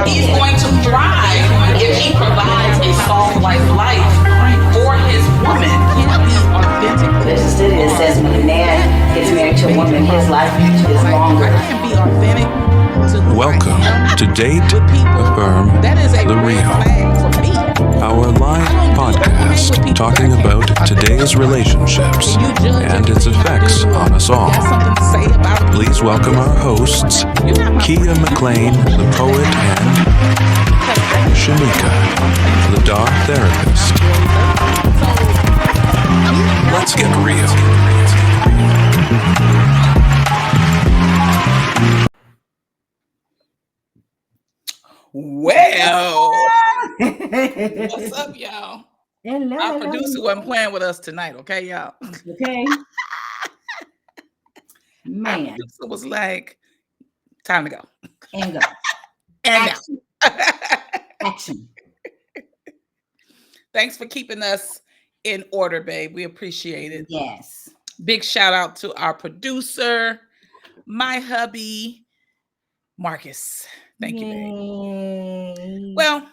He's going to thrive if he provides a soft life for his woman. There's a study that says when a man gets married to a woman, his life is longer. Welcome to Date, Affirm, the Real, our live podcast talking about today's relationships and its effects on us all. Please welcome our hosts, Keya McLean, the poet, and Shimeka, the dog therapist. Let's get real. Well, what's up, y'all? Hello, Our producer wasn't playing with us tonight, okay, y'all? Okay. Our Man. producer was like, time to go. And go. And Action. Action. Thanks for keeping us in order, babe. We appreciate it. Yes. Big shout out to our producer, my hubby, Marcus. Thank you, babe. Well,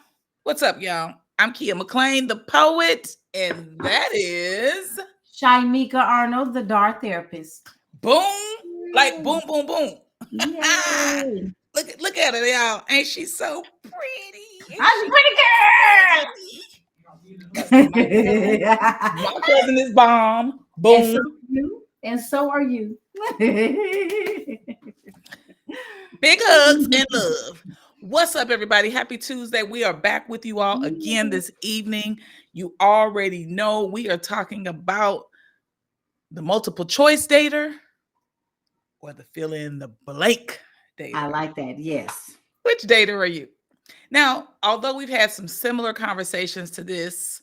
what's up, y'all? I'm Keya McLean, the poet, and that is Shimeka Arnold, the dog therapist. boom, like boom, boom, boom. Yay. Look at her, y'all. Ain't she so pretty? I'm a pretty girl. My cousin is bomb. Boom. And so are you. Big hugs and love. What's up, everybody? Happy Tuesday. We are back with you all again this evening. You already know we are talking about the multiple choice dater or the fill in the blank dater. I like that. Yes. Which dater are you? Now, although we've had some similar conversations to this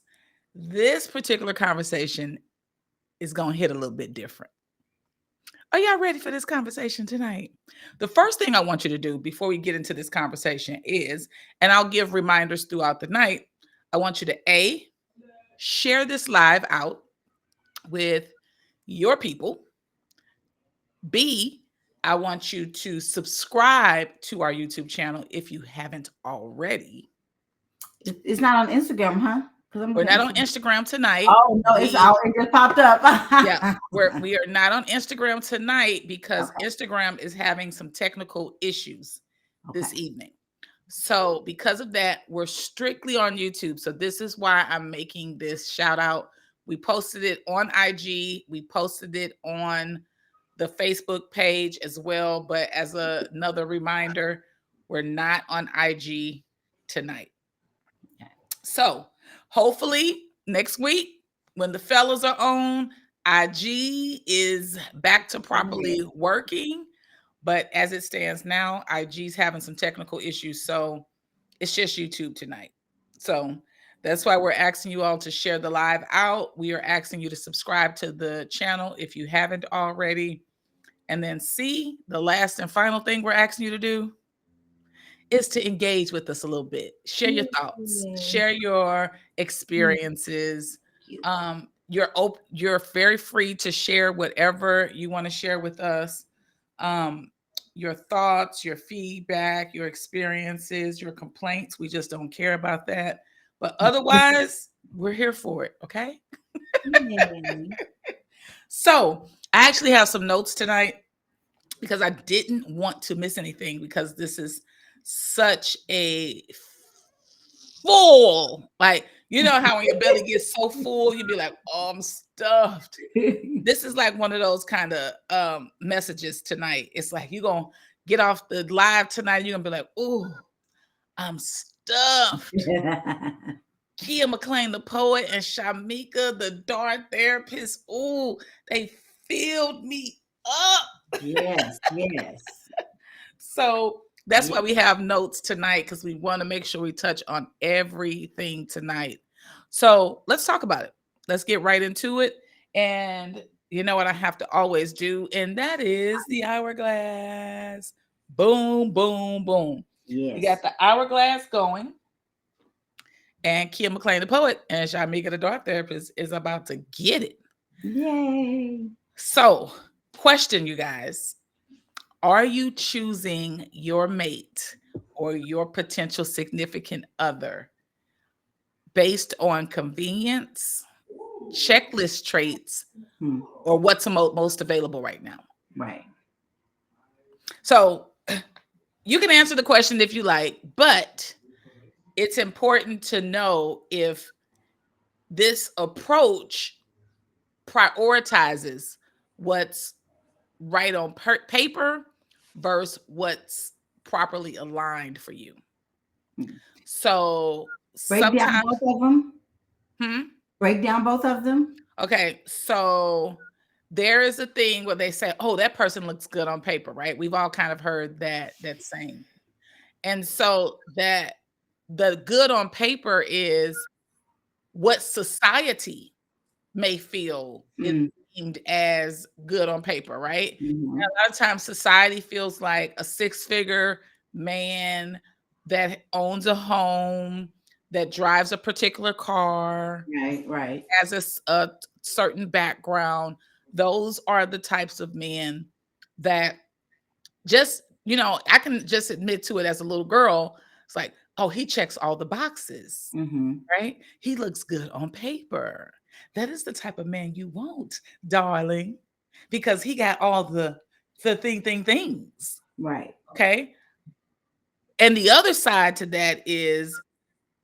particular conversation is going to hit a little bit different. Are y'all ready for this conversation tonight? The first thing I want you to do before we get into this conversation is, and I'll give reminders throughout the night, I want you to A, share this live out with your people. B, I want you to subscribe to our YouTube channel if you haven't already. It's not on Instagram, huh? We're not on Instagram tonight. Oh, no, it's out. It just popped up. Yeah, we are not on Instagram tonight because Instagram is having some technical issues this evening. So because of that, we're strictly on YouTube. So this is why I'm making this shout out. We posted it on IG. We posted it on the Facebook page as well. But as another reminder, we're not on IG tonight. So hopefully next week when the fellas are on, IG is back to properly working. But as it stands now, IG's having some technical issues. So it's just YouTube tonight. So that's why we're asking you all to share the live out. We are asking you to subscribe to the channel if you haven't already. And then C, the last and final thing we're asking you to do is to engage with us a little bit. Share your thoughts, share your experiences. You're very free to share whatever you want to share with us. Your thoughts, your feedback, your experiences, your complaints. We just don't care about that. But otherwise, we're here for it. Okay. So I actually have some notes tonight because I didn't want to miss anything because this is such a full, like, you know how when your belly gets so full, you'd be like, oh, I'm stuffed. This is like one of those kind of messages tonight. It's like you're going to get off the live tonight. You're going to be like, oh, I'm stuffed. Keya McLean, the poet, and Shimeka, the dart therapist. Oh, they filled me up. Yes. So that's why we have notes tonight, because we want to make sure we touch on everything tonight. So let's talk about it. Let's get right into it. And you know what I have to always do, and that is the hourglass. Boom, boom, boom. Yes. We got the hourglass going. And Keya McLean, the poet, and Shimeka, the dart therapist, is about to get it. Yay. So, question, you guys. Are you choosing your mate, or your potential significant other based on convenience, checklist traits, or what's most available right now? Right. So you can answer the question if you like, but it's important to know if this approach prioritizes what's right on paper versus what's properly aligned for you. So break down sometimes, both of them. Break down both of them. Okay, so there is a thing where they say, "Oh, that person looks good on paper," right? We've all kind of heard that saying, and so that the good on paper is what society may feel is deemed as good on paper, right? And a lot of times society feels like a six-figure man that owns a home, that drives a particular car, right, has a certain background. Those are the types of men that just, I can just admit to it as a little girl. It's like, oh, he checks all the boxes, right? He looks good on paper. That is the type of man you want, darling, because he got all the things. Right. Okay. And the other side to that is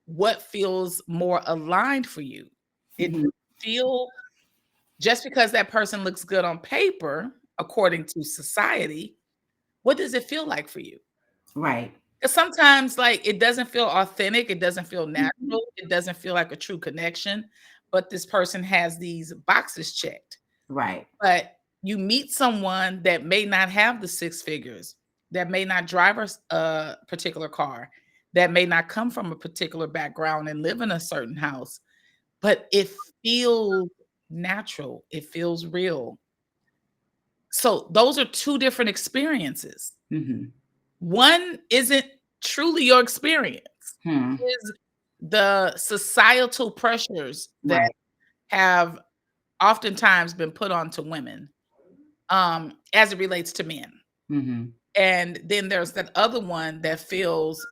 what feels more aligned for you. It feel just because that person looks good on paper, according to society, what does it feel like for you? Right. Because sometimes, like, it doesn't feel authentic, it doesn't feel natural, it doesn't feel like a true connection, but this person has these boxes checked. Right. But you meet someone that may not have the six figures, that may not drive a particular car, that may not come from a particular background and live in a certain house, but it feels natural, it feels real. So those are two different experiences. One isn't truly your experience. Is the societal pressures that have oftentimes been put onto women as it relates to men. And then there's that other one that feels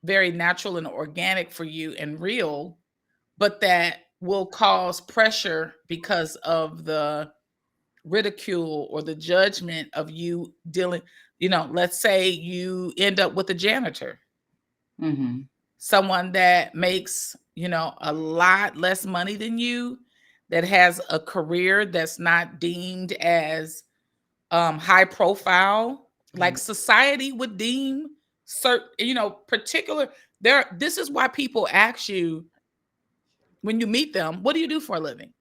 very natural and organic for you and real, but that will cause pressure because of the ridicule or the judgment of you dealing, let's say you end up with a janitor, someone that makes, a lot less money than you, that has a career that's not deemed as high profile, like society would deem certain, particular. This is why people ask you when you meet them, what do you do for a living?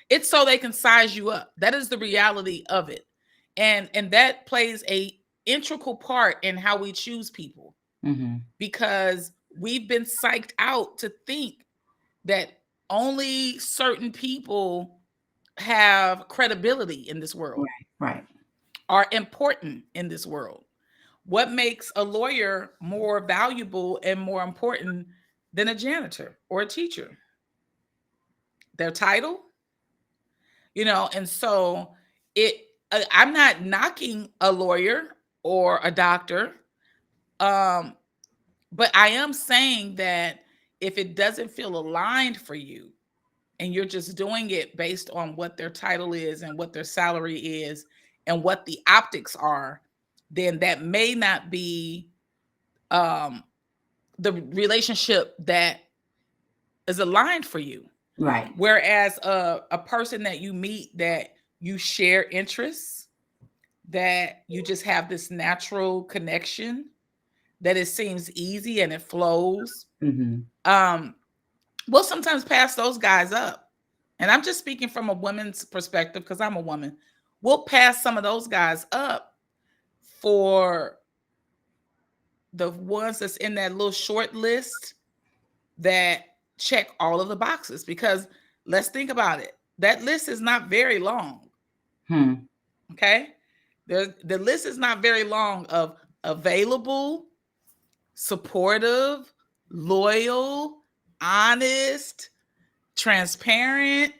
It's so they can size you up. That is the reality of it. And that plays a integral part in how we choose people, because we've been psyched out to think that only certain people have credibility in this world, Right. are important in this world. What makes a lawyer more valuable and more important than a janitor or a teacher? Their title, and so I'm not knocking a lawyer or a doctor, but I am saying that if it doesn't feel aligned for you and you're just doing it based on what their title is and what their salary is and what the optics are, then that may not be the relationship that is aligned for you. Right. Whereas a person that you meet that you share interests, that you just have this natural connection, that it seems easy and it flows, we'll sometimes pass those guys up. And I'm just speaking from a woman's perspective because I'm a woman. We'll pass some of those guys up for the ones that's in that little short list that check all of the boxes, because let's think about it. That list is not very long. Okay. The list is not very long of available, supportive, loyal, honest, transparent.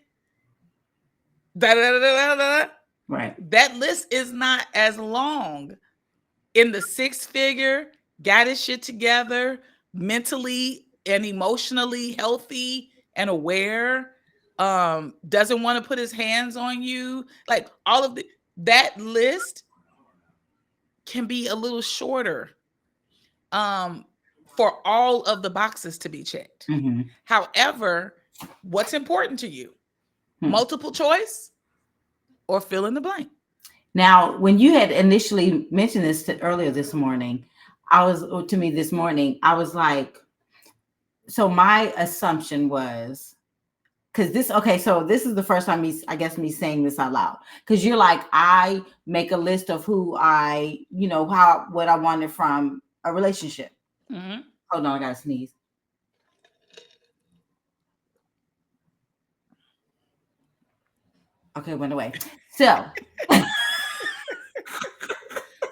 Right. That list is not as long in the six figure got his shit together, mentally and emotionally healthy and aware, doesn't want to put his hands on you, like all of that list can be a little shorter, for all of the boxes to be checked. Mm-hmm. However, what's important to you? Multiple choice or fill in the blank? Now, when you had initially mentioned this earlier this morning, I was like, so my assumption was, because so this is the first time me saying this out loud, because you're like, I make a list of who I, what I wanted from a relationship. Mm-hmm. Hold on, I gotta sneeze. Okay, went away. So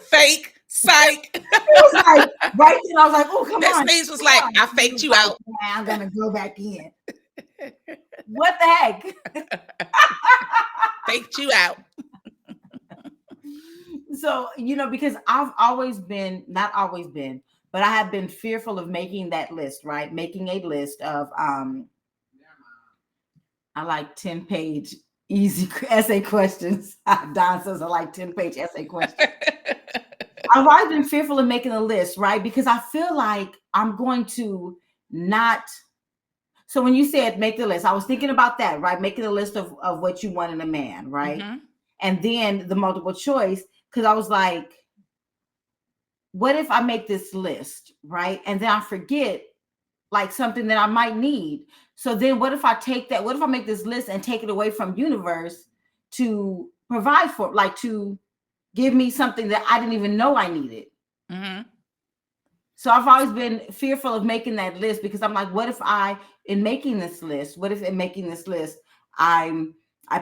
fake psych. It was like right then I was like, oh, come that on. That sneeze was like, I faked you out. I'm gonna go back in. What the heck? Faked you out. So, because I've always been, not always been, but I have been fearful of making that list, right? Making a list of I like 10-page easy essay questions. Don says I like 10-page essay questions. I've always been fearful of making a list, right? Because I feel like I'm going to not. So when you said make the list, I was thinking about that, right? Making a list of what you want in a man, right? Mm-hmm. And then the multiple choice, because I was like, what if I make this list, right? And then I forget like something that I might need. So then what if I make this list and take it away from universe to provide for, like to give me something that I didn't even know I needed. Mm-hmm. So I've always been fearful of making that list, because I'm like, what if in making this list, I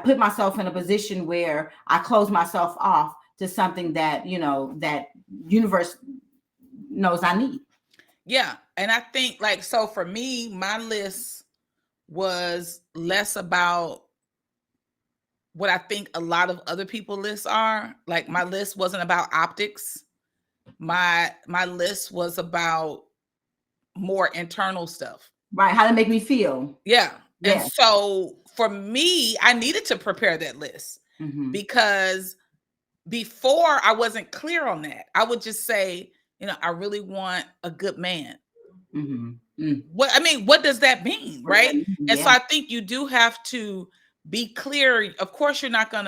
put myself in a position where I close myself off to something that, that universe knows I need. Yeah. And I think like, so for me, my list was less about what I think a lot of other people lists are. Like my list wasn't about optics. My list was about more internal stuff. Right. How to make me feel. Yeah. And so for me, I needed to prepare that list because before I wasn't clear on that. I would just say, I really want a good man. What does that mean? Right. Yeah. And so I think you do have to be clear. Of course, you're not going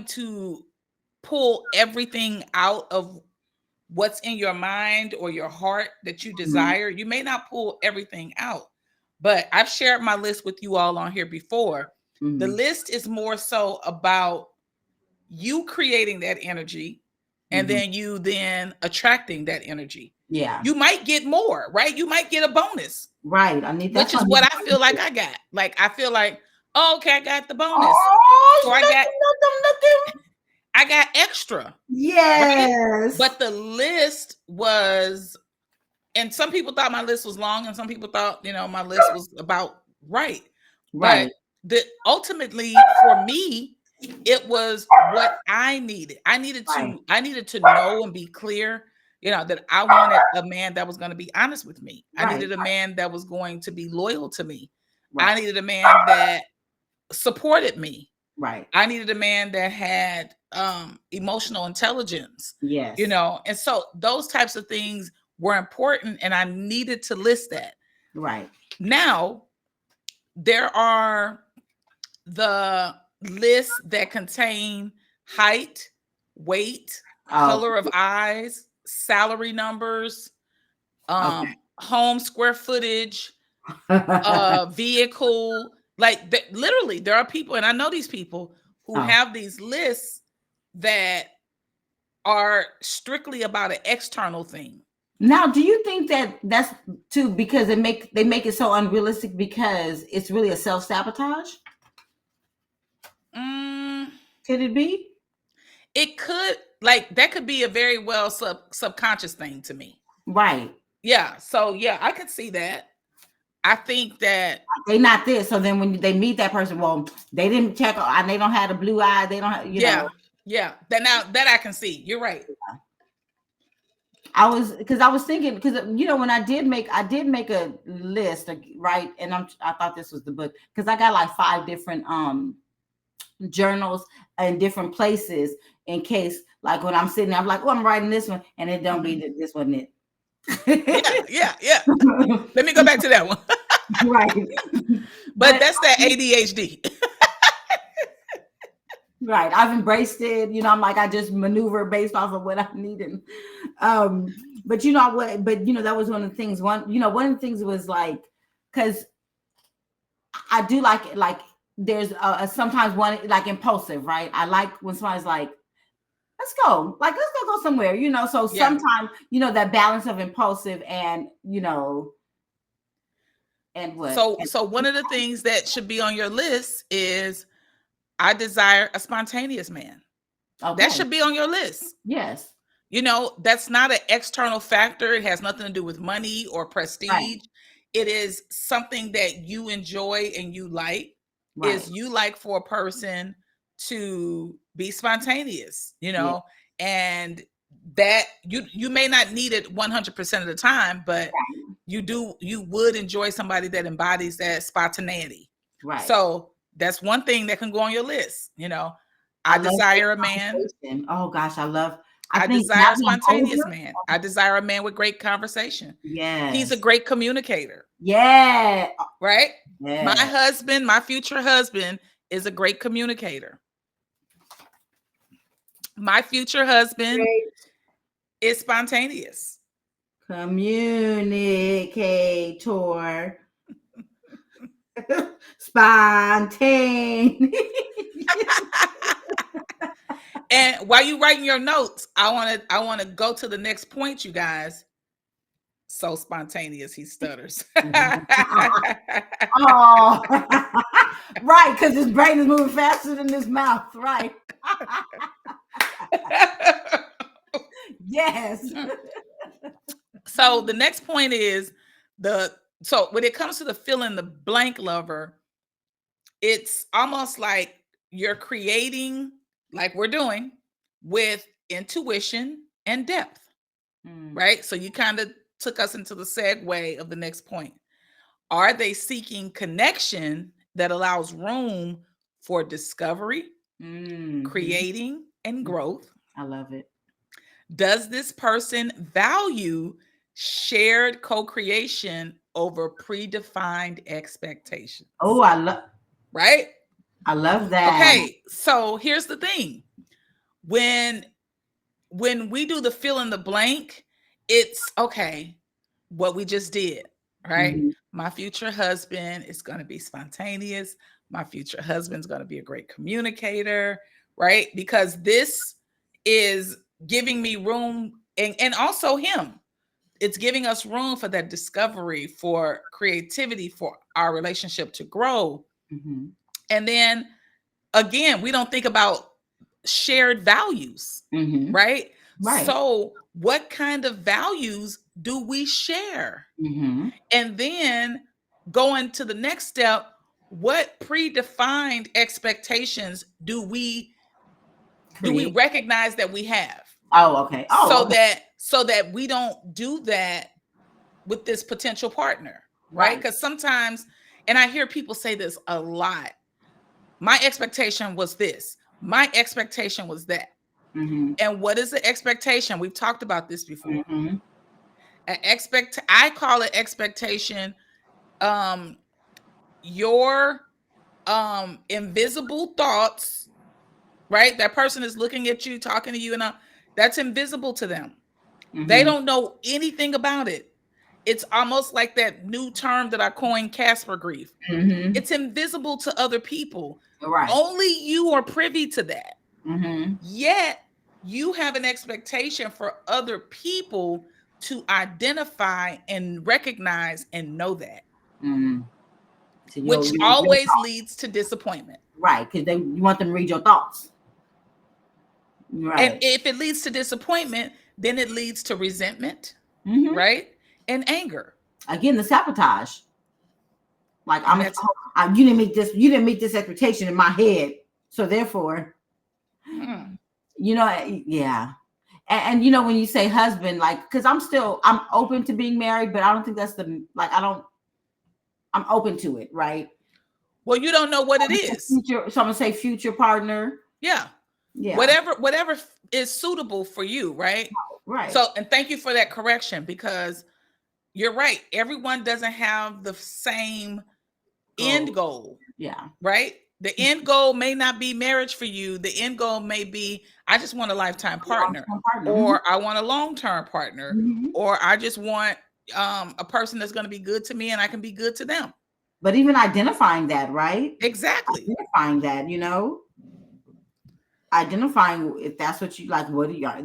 to pull everything out of what's in your mind or your heart that you desire. You may not pull everything out, but I've shared my list with you all on here before. The list is more so about you creating that energy and then you attracting that energy. Yeah. You might get more, right? You might get a bonus. Right. I need that. Which is what I feel like I got. Like, I feel like, oh, okay, I got the bonus. Oh, so I got extra. Yes. Right? But the list was, and some people thought my list was long and some people thought, my list was about right. But ultimately for me, it was what I needed. I needed to know and be clear, that I wanted a man that was going to be honest with me. I needed a man that was going to be loyal to me. I needed a man that supported me. Right. I needed a man that had emotional intelligence. Yes. And so those types of things were important and I needed to list that. Right. Now, there are the lists that contain height, weight, color of eyes, salary numbers, home square footage, vehicle. Like literally, there are people, and I know these people who have these lists that are strictly about an external thing. Now, do you think that that's too because they make it so unrealistic because it's really a self-sabotage? Could it be? It could, like that could be a very well subconscious thing to me. Right. Yeah. So yeah, I could see that. I think that they not this. So then when they meet that person, well, they didn't check and they don't have a blue eye. They don't have, Yeah. That I can see. You're right. I was thinking, because when I did make a list, right? And I thought this was the book, because I got like 5 different journals in different places, in case, like, when I'm sitting there, I'm like, oh, I'm writing this one, and it don't be that this wasn't it. Yeah. Let me go back to that one. Right. But that's that ADHD. Right. I've embraced it. I'm like, I just maneuver based off of what I'm needing. But you know what? But that was one of the things. One of the things was like, because I do like it. Like, there's sometimes one, like, impulsive, right? I like when somebody's like, let's go somewhere. So sometimes that balance of impulsive and and what. So one of the things that should be on your list is, I desire a spontaneous man. Okay. That should be on your list. Yes. That's not an external factor. It has nothing to do with money or prestige. Right. It is something that you enjoy and you like. Right. Is you like for a person to be spontaneous, and that you may not need it 100% of the time, but you would enjoy somebody that embodies that spontaneity. Right. So that's one thing that can go on your list. I desire a man. Oh gosh, I desire a spontaneous man. I desire a man with great conversation. Yeah. He's a great communicator. Yeah. Right? Yeah. My husband, my future husband, is a great communicator. My future husband is spontaneous. Communicator. Spontaneous. And while you writing your notes, I want to go to the next point, you guys. So spontaneous, he stutters. Oh, right, because his brain is moving faster than his mouth, right? Yes. So the next point is so when it comes to the fill in the blank lover, it's almost like you're creating, like we're doing, with intuition and depth, right? So you kind of took us into the segue of the next point. Are they seeking connection that allows room for discovery, creating, and growth? I love it. Does this person value shared co-creation over predefined expectations? Oh, right? I love that. Okay, so here's the thing. When we do the fill in the blank, it's okay, what we just did, right? Mm-hmm. My future husband is going to be spontaneous. My future husband's going to be a great communicator, right? Because this is giving me room, and also him. It's giving us room for that discovery, for creativity, for our relationship to grow. Mm-hmm. And then again, we don't think about shared values, right? Right. So what kind of values do we share? Mm-hmm. And then going to the next step, what predefined expectations do we recognize that we have? Oh, okay. Oh, so that we don't do that with this potential partner, right? Because sometimes, and I hear people say this a lot, my expectation was this, my expectation was that. Mm-hmm. And what is the expectation? We've talked about this before. Mm-hmm. I call it expectation. Your invisible thoughts, right? That person is looking at you, talking to you, and that's invisible to them. Mm-hmm. They don't know anything about it. It's almost like that new term that I coined, Casper grief. Mm-hmm. It's invisible to other people. Right. Only you are privy to that. Mm-hmm. Yet you have an expectation for other people to identify and recognize and know that. Mm-hmm. So which always leads to disappointment. Right, because you want them to read your thoughts. Right. And if it leads to disappointment, then it leads to resentment, mm-hmm. right? And anger. Again, the sabotage. Like, you didn't meet this expectation in my head. So therefore, yeah. And when you say husband, like, because I'm open to being married, but I don't think that's I'm open to it, right? Well, you don't know what it is. So I'm gonna say future partner. Yeah. Whatever is suitable for you, right? Right. So, and thank you for that correction, because you're right. Everyone doesn't have the same end goal. Yeah. Right? The end goal may not be marriage for you. The end goal may be, I just want a lifetime partner, or I want a long-term partner, or I just want a person that's going to be good to me and I can be good to them. But even identifying that, right? Exactly. Identifying that, identifying if that's what you like,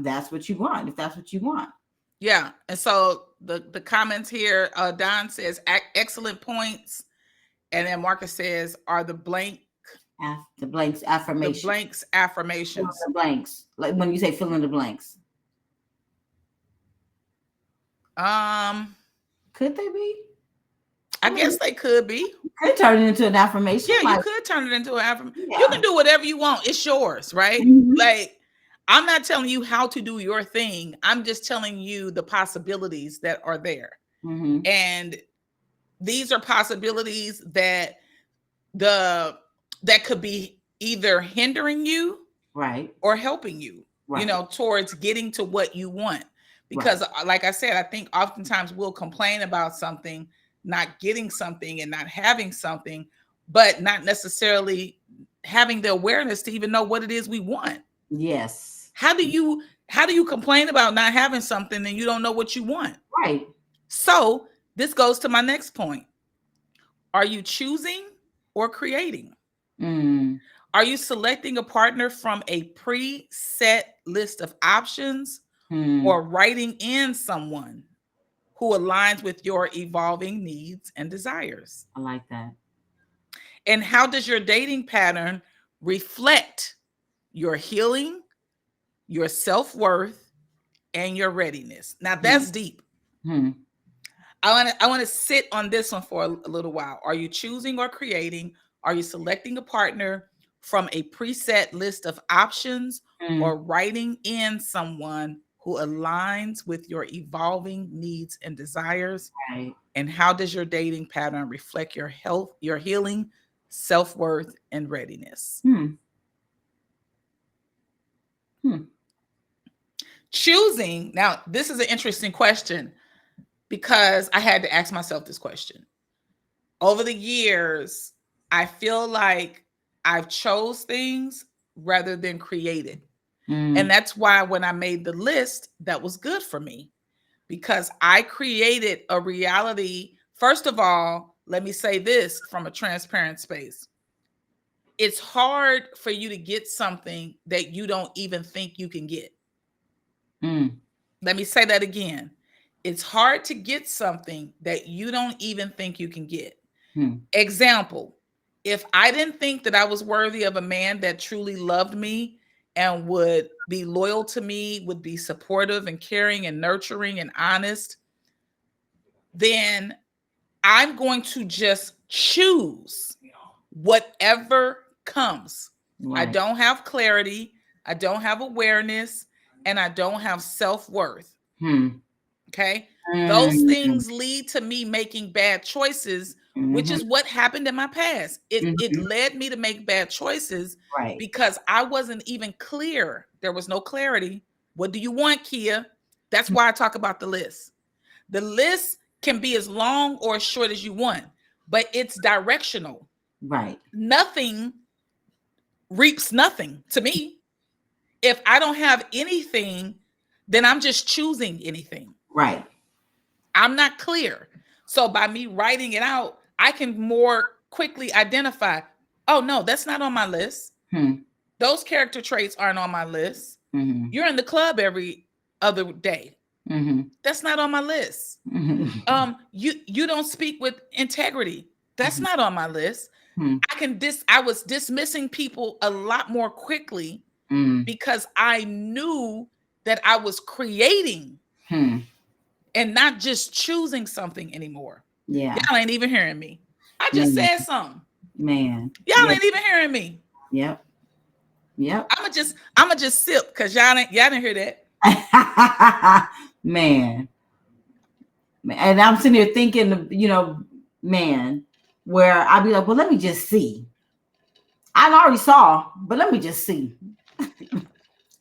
that's what you want, if that's what you want. Yeah. And so the comments here, Don says, excellent points. And then Marcus says, are the blanks affirmations. The blanks affirmations. The blanks. Like when you say fill in the blanks. Could they be? I guess they could be. You could turn it into an affirmation. Yeah, you could turn it into an affirmation. Yeah. You can do whatever you want. It's yours, right? Like, I'm not telling you how to do your thing. I'm just telling you the possibilities that are there. And these are possibilities that could be either hindering you, right, or helping you, right, towards getting to what you want. Because like I said, I think oftentimes we'll complain about something, not getting something and not having something, but not necessarily having the awareness to even know what it is we want. Yes. How do you complain about not having something and you don't know what you want? Right. So this goes to my next point. Are you choosing or creating? Are you selecting a partner from a preset list of options, or writing in someone who aligns with your evolving needs and desires? I like that. And how does your dating pattern reflect your healing, your self-worth, and your readiness? Now that's deep. I want to sit on this one for a little while. Are you choosing or creating? Are you selecting a partner from a preset list of options, or writing in someone who aligns with your evolving needs and desires? Right. And how does your dating pattern reflect your health, your healing, self-worth, and readiness? Choosing. Now, this is an interesting question, because I had to ask myself this question. Over the years, I feel like I've chose things rather than created. And that's why when I made the list, that was good for me, because I created a reality. First of all, let me say this from a transparent space. It's hard for you to get something that you don't even think you can get. Let me say that again. It's hard to get something that you don't even think you can get. Example, if I didn't think that I was worthy of a man that truly loved me and would be loyal to me, would be supportive and caring and nurturing and honest, then I'm going to just choose whatever comes. Right. I don't have clarity, I don't have awareness, and I don't have self-worth. Okay? Those things lead to me making bad choices, which is what happened in my past. It led me to make bad choices, right, because I wasn't even clear. There was no clarity. What do you want, Keya? That's why I talk about the list. The list can be as long or as short as you want, but it's directional. Right. Nothing reaps nothing to me. If I don't have anything, then I'm just choosing anything. Right. I'm not clear. So by me writing it out, I can more quickly identify, oh no, that's not on my list. Those character traits aren't on my list. You're in the club every other day. That's not on my list. You don't speak with integrity. That's not on my list. I was dismissing people a lot more quickly because I knew that I was creating and not just choosing something anymore. Yeah. Y'all ain't even hearing me. I just said something. Man. Y'all ain't even hearing me. Yep. I'ma just sip, because y'all didn't hear that. Man. And I'm sitting here thinking, man, where I'd be like, well, let me just see. I already saw, but let me just see.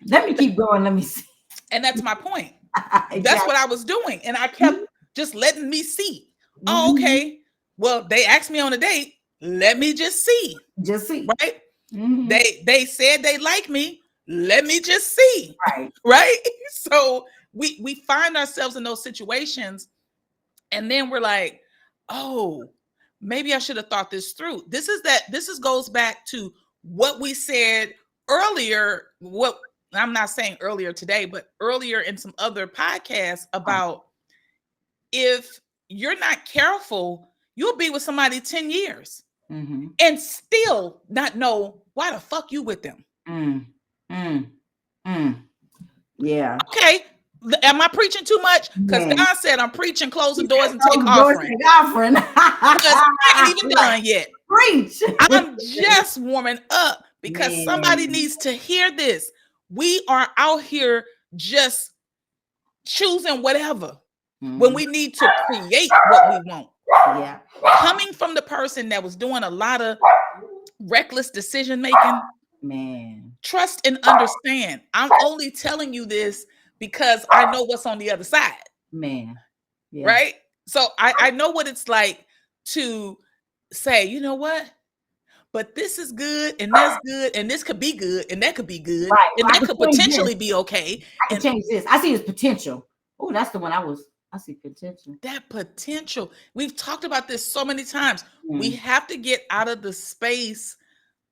Let me keep going. Let me see. And that's my point. Exactly. That's what I was doing. And I kept just letting me see. Oh, okay. Well, they asked me on a date. Let me just see. Just see. Right? They said they like me. Let me just see. Right. Right? So we find ourselves in those situations, and then we're like, oh, maybe I should have thought this through. This goes back to what we said earlier. What I'm not saying earlier today, but earlier in some other podcasts about if you're not careful, you'll be with somebody 10 years and still not know why the fuck you with them. Yeah. Okay. Am I preaching too much? Because God said I'm preaching, close the doors and take offering. Because I ain't even done yet. Preach. I'm just warming up because somebody needs to hear this. We are out here just choosing whatever when we need to create what we want. Yeah. Coming from the person that was doing a lot of reckless decision making, man, trust and understand. I'm only telling you this because I know what's on the other side. Man. Yeah. Right? So I know what it's like to say, you know what? But this is good, and that's good, and this could be good, and that could be good, right. and that could potentially be okay. I can change this. I see his potential. Oh, that's the one I see potential. That potential. We've talked about this so many times. We have to get out of the space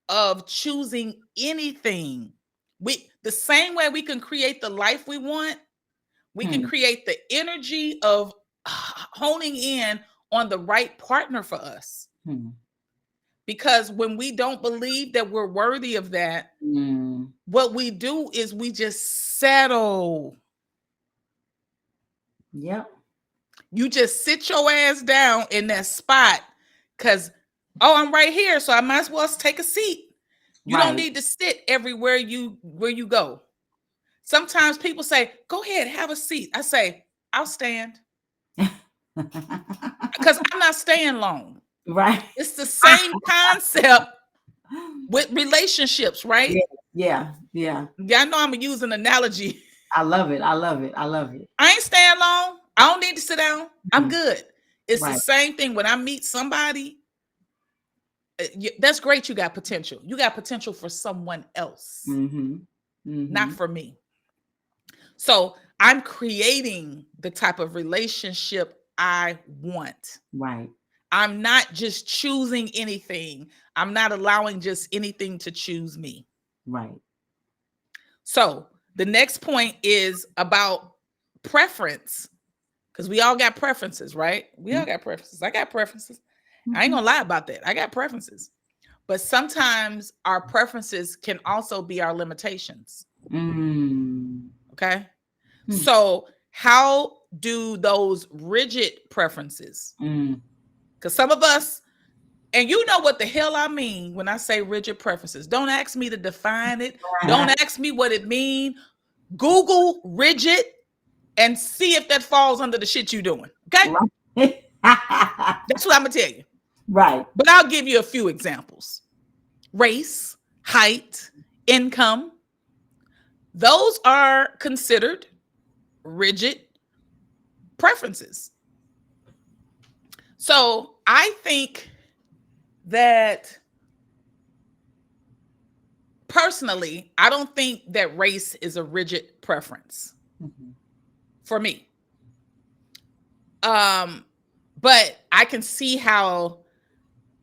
of choosing anything. The same way we can create the life we want, we can create the energy of honing in on the right partner for us. Because when we don't believe that we're worthy of that, what we do is we just settle. Yep. You just sit your ass down in that spot because, oh, I'm right here, so I might as well take a seat. You don't need to sit everywhere where you go. Sometimes people say, go ahead, have a seat. I say, I'll stand. Because I'm not staying long. Right. It's the same concept with relationships, right? Yeah. I know I'm gonna use an analogy. I love it. I ain't staying long. I don't need to sit down. I'm good. It's the same thing when I meet somebody. That's great. You got potential. You got potential for someone else, not for me. So I'm creating the type of relationship I want. Right. I'm not just choosing anything. I'm not allowing just anything to choose me. Right. So the next point is about preference, because we all got preferences, right? We all got preferences. I got preferences. I ain't gonna lie about that. I got preferences. But sometimes our preferences can also be our limitations. Okay. So how do those rigid preferences? Because some of us, and you know what the hell I mean when I say rigid preferences. Don't ask me to define it. Don't ask me what it means. Google rigid and see if that falls under the shit you're doing. Okay. That's what I'm gonna tell you. Right. But I'll give you a few examples. Race, height, income. Those are considered rigid preferences. So I think that personally, I don't think that race is a rigid preference for me. But I can see how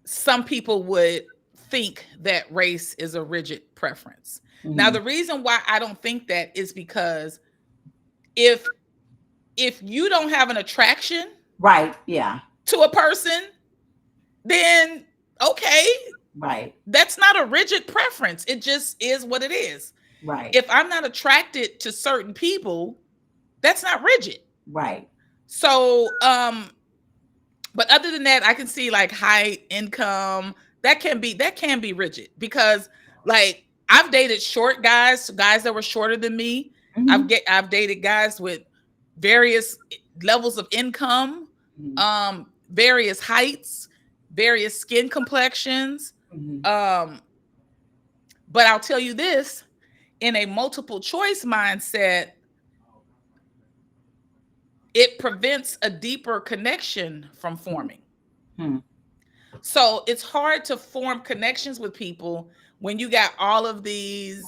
some people would think that race is a rigid preference. Now, the reason why I don't think that is because if you don't have an attraction, to a person, then okay, that's not a rigid preference. It just is what it is. Right. If I'm not attracted to certain people, that's not rigid. Right. So, but other than that, I can see like height, income, that can be rigid, because like I've dated short guys that were shorter than me, I've dated guys with various levels of income, various heights, various skin complexions. But I'll tell you this, in a multiple choice mindset, it prevents a deeper connection from forming. So it's hard to form connections with people when you got all of these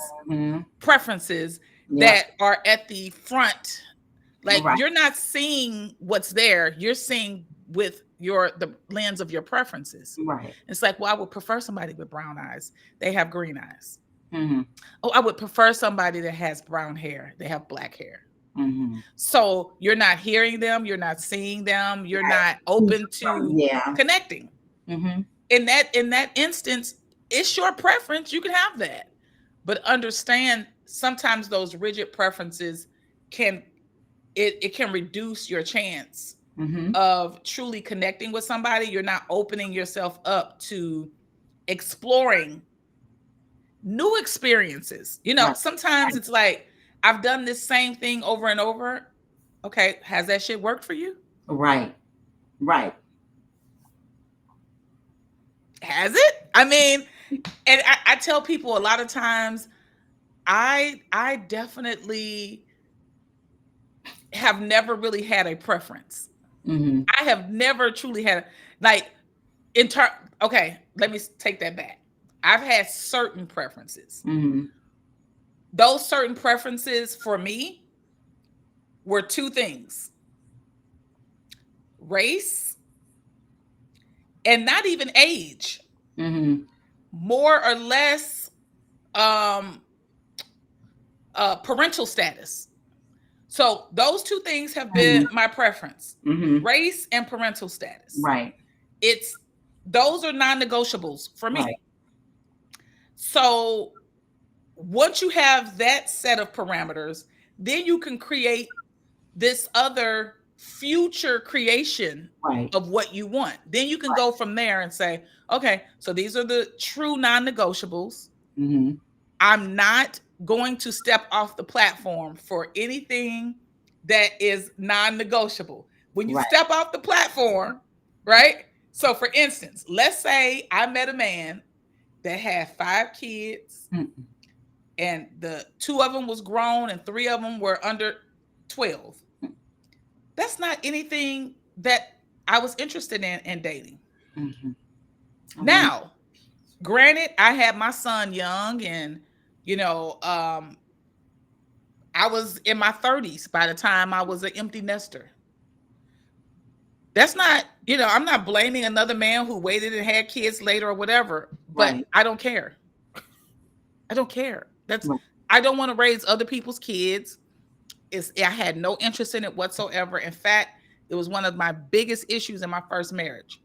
preferences that are at the front. Like you're not seeing what's there. You're seeing with the lens of your preferences. Right. It's like, well, I would prefer somebody with brown eyes. They have green eyes. Oh, I would prefer somebody that has brown hair. They have black hair. So you're not hearing them. You're not seeing them. You're not open to connecting. In that instance, it's your preference. You can have that. But understand, sometimes those rigid preferences can reduce your chance of truly connecting with somebody. You're not opening yourself up to exploring new experiences. Sometimes it's like, I've done this same thing over and over. Okay, has that shit worked for you? Right. Has it? I mean, and I tell people a lot of times, I definitely have never really had a preference. I have never truly had, like, okay, let me take that back. I've had certain preferences. Those certain preferences for me were two things: race, and not even age. More or less parental status. So those two things have been my preference: race and parental status. Right. Those are non-negotiables for me. Right. So once you have that set of parameters, then you can create this other future creation of what you want. Then you can go from there and say, okay, so these are the true non-negotiables. I'm not going to step off the platform for anything that is non-negotiable. When you step off the platform, right? So for instance, let's say I met a man that had 5 kids and the 2 of them was grown and 3 of them were under 12. That's not anything that I was interested in dating. Now, granted, I had my son young, and I was in my 30s by the time I was an empty nester. That's not, I'm not blaming another man who waited and had kids later or whatever, but I don't care. I don't care. I don't want to raise other people's kids. I had no interest in it whatsoever. In fact, it was one of my biggest issues in my first marriage.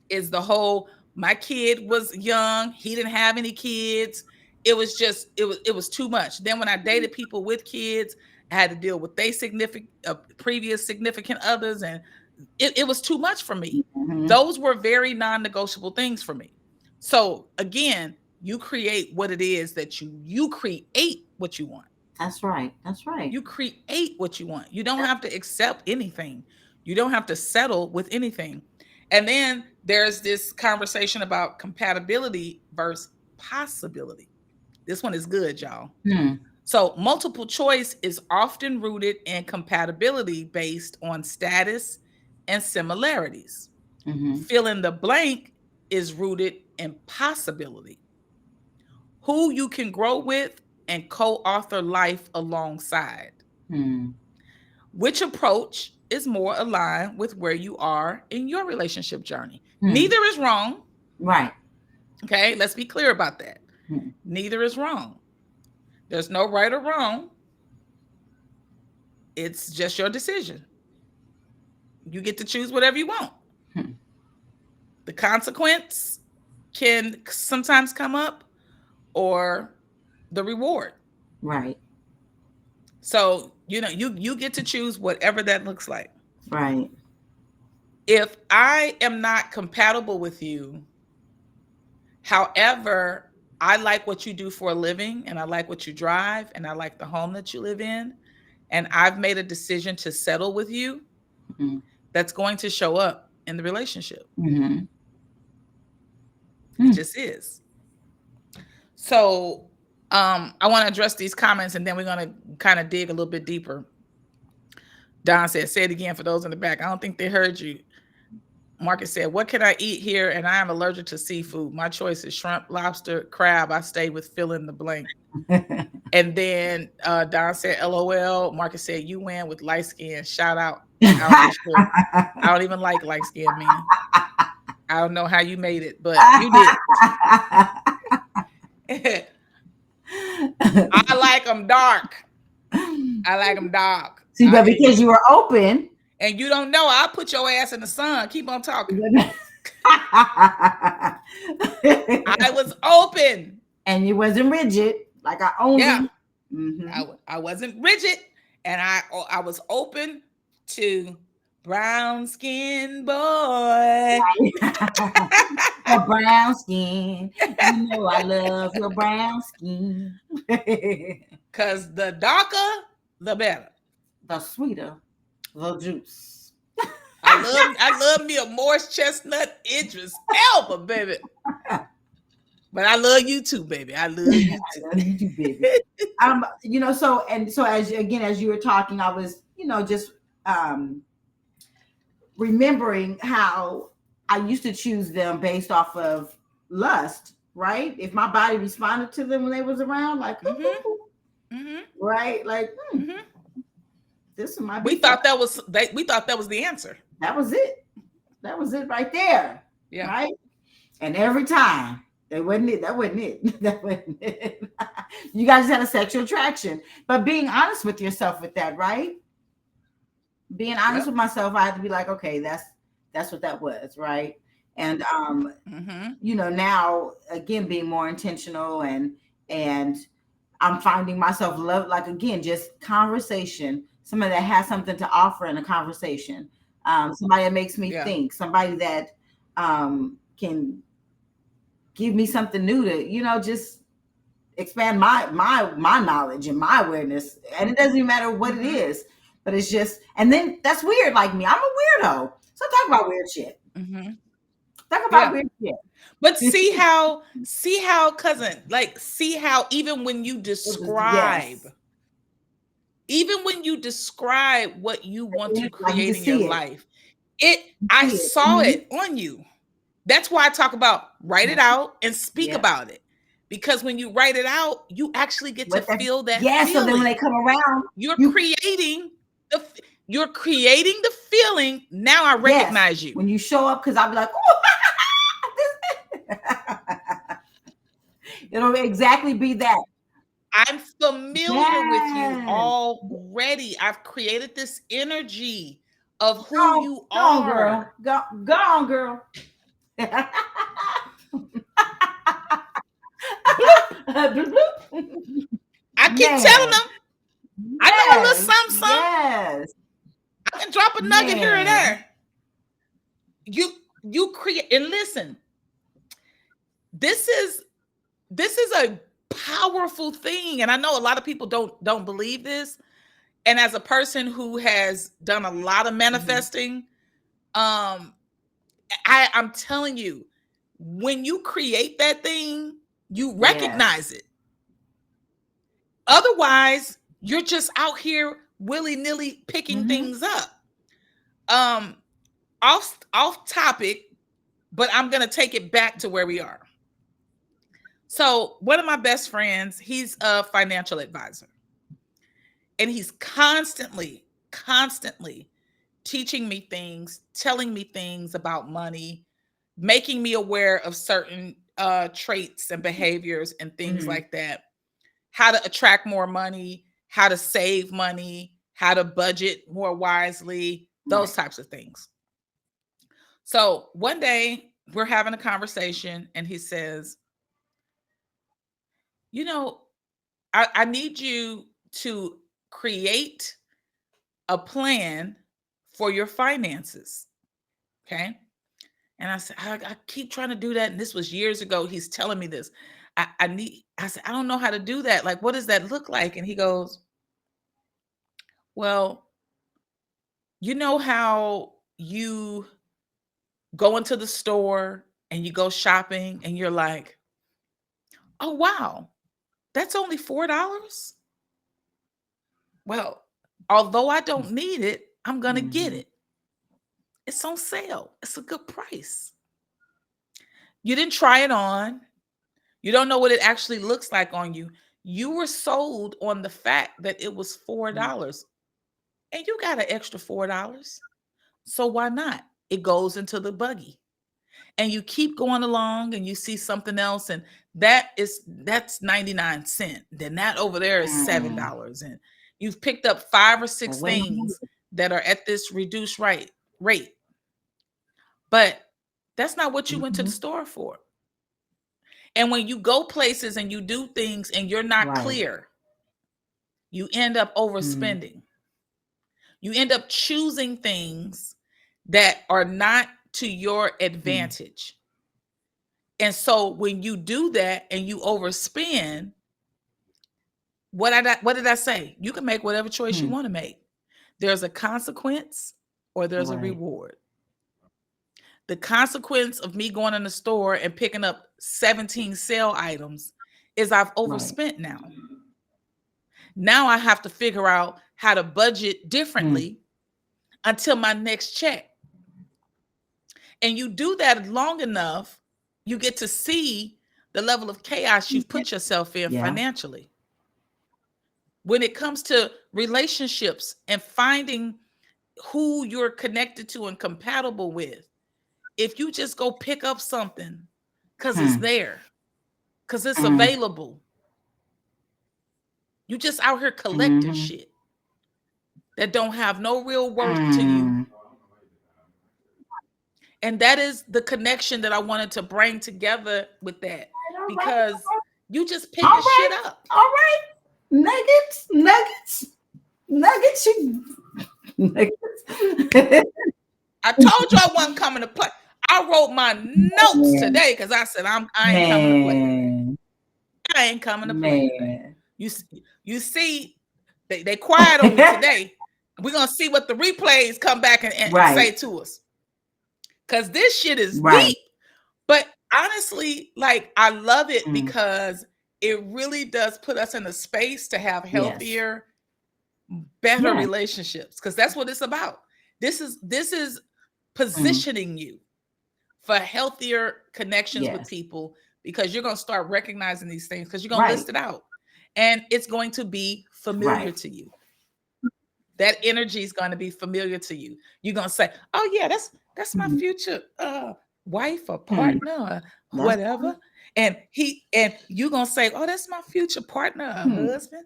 Is the whole, my kid was young, he didn't have any kids. It was just, it was too much. Then when I dated people with kids, I had to deal with their previous significant others, and it was too much for me. Those were very non-negotiable things for me. So again, you create what it is that you create what you want. That's right. You create what you want. You don't have to accept anything. You don't have to settle with anything. And then there's this conversation about compatibility versus possibility. This one is good, y'all. So multiple choice is often rooted in compatibility based on status and similarities. Fill in the blank is rooted in possibility. Who you can grow with and co-author life alongside. Which approach is more aligned with where you are in your relationship journey? Neither is wrong. Right. Okay, let's be clear about that. Neither is wrong. There's no right or wrong. It's just your decision. You get to choose whatever you want. The consequence can sometimes come up, or the reward. Right. So, you get to choose whatever that looks like. Right. If I am not compatible with you, however, I like what you do for a living, and I like what you drive, and I like the home that you live in. And I've made a decision to settle with you Mhm. that's going to show up in the relationship. Mhm. It Mm. just is. So I want to address these comments, and then we're going to kind of dig a little bit deeper. Don said, say it again for those in the back. I don't think they heard you. Marcus said, what can I eat here? And I am allergic to seafood. My choice is shrimp, lobster, crab. I stay with fill in the blank. And then Don said, LOL. Marcus said, you win with light skin. Shout out. I don't even like light skinned men. I don't know how you made it, but you did. I like them dark. I like them dark. See, but because you were open. And you don't know, I'll put your ass in the sun. Keep on talking. I was open. And you wasn't rigid. Like I only. Yeah. Mm-hmm. I wasn't rigid. And I was open to brown skin boy. A brown skin. You know I love your brown skin. Because the darker, the better. The sweeter, the juice. I love me a Morris Chestnut Idris Elba, baby. But I love you too, baby. I love you too. I love you too, baby. So as you were talking, I was, just remembering how I used to choose them based off of lust, right? If my body responded to them when they was around, like, right, like, this might be. We thought that was the answer. That was it. That was it right there. Yeah. Right. And every time. That wasn't it. That wasn't it. That wasn't it. You guys had a sexual attraction. But being honest with yourself with that, right? Being honest with myself, I had to be like, okay, that's what that was, right? And now again being more intentional and I'm finding myself love, like again, just conversation, somebody that has something to offer in a conversation. Somebody that makes me think, somebody that can give me something new to, just expand my knowledge and my awareness. And it doesn't even matter what it is, but it's just, and then that's weird. Like me, I'm a weirdo. So talk about weird shit. Talk about weird shit. But see how cousin, like, see how even when you describe, what you want to create in your life, I saw it on you. That's why I talk about write it out and speak about it. Because when you write it out, you actually get to feel that feeling. So then when they come around, you're creating the feeling. Now I recognize you. When you show up, because I'll be like, it'll exactly be that. I'm familiar with you already. I've created this energy of who you are. Go on, girl. I keep telling them. I know a little something. Yes. I can drop a nugget here and there. You create, and listen. This is a powerful thing, and I know a lot of people don't believe this. And as a person who has done a lot of manifesting, I'm telling you, when you create that thing, you recognize it. Otherwise, you're just out here willy-nilly picking things up. Off topic, but I'm going to take it back to where we are. So one of my best friends, he's a financial advisor. And he's constantly teaching me things, telling me things about money, making me aware of certain traits and behaviors and things like that. How to attract more money, how to save money, how to budget more wisely, those types of things. So one day we're having a conversation and he says, I need you to create a plan for your finances. Okay. And I said, I keep trying to do that. And this was years ago. He's telling me this. I said, I don't know how to do that. Like, what does that look like? And he goes, well, you know how you go into the store and you go shopping and you're like, oh, wow, that's only $4. Well, although I don't need it, I'm going to get it. It's on sale. It's a good price. You didn't try it on. You don't know what it actually looks like on you. You were sold on the fact that it was $4 and you got an extra $4. So why not? It goes into the buggy and you keep going along and you see something else. And that's 99 cents. Then that over there is $7. And you've picked up 5 or 6 things that are at this reduced rate. But that's not what you went to the store for. And when you go places and you do things and you're not clear, you end up overspending. You end up choosing things that are not to your advantage. And so when you do that and you overspend, what did I say? You can make whatever choice you want to make. There's a consequence or there's a reward. The consequence of me going in the store and picking up 17 sale items is I've overspent now. Now I have to figure out how to budget differently until my next check. And you do that long enough, you get to see the level of chaos you've put yourself in financially. When it comes to relationships and finding who you're connected to and compatible with, if you just go pick up something because it's there, because it's available, you just out here collecting shit that don't have no real worth to you. And that is the connection that I wanted to bring together with that, because you just picking shit up. All right. Nuggets. I told you I wasn't coming to play. I wrote my notes today because I said I ain't coming to play. I ain't coming to play today. You see, they quiet on me today. We're gonna see what the replays come back and say to us. Cause this shit is deep. But honestly, like, I love it because it really does put us in a space to have healthier, better relationships. Because that's what it's about. This is positioning you for healthier connections with people, because you're gonna start recognizing these things because you're gonna list it out. And it's going to be familiar to you. That energy is going to be familiar to you. You're going to say, oh yeah, that's my future wife or partner or whatever. And you're going to say, oh, that's my future partner or husband.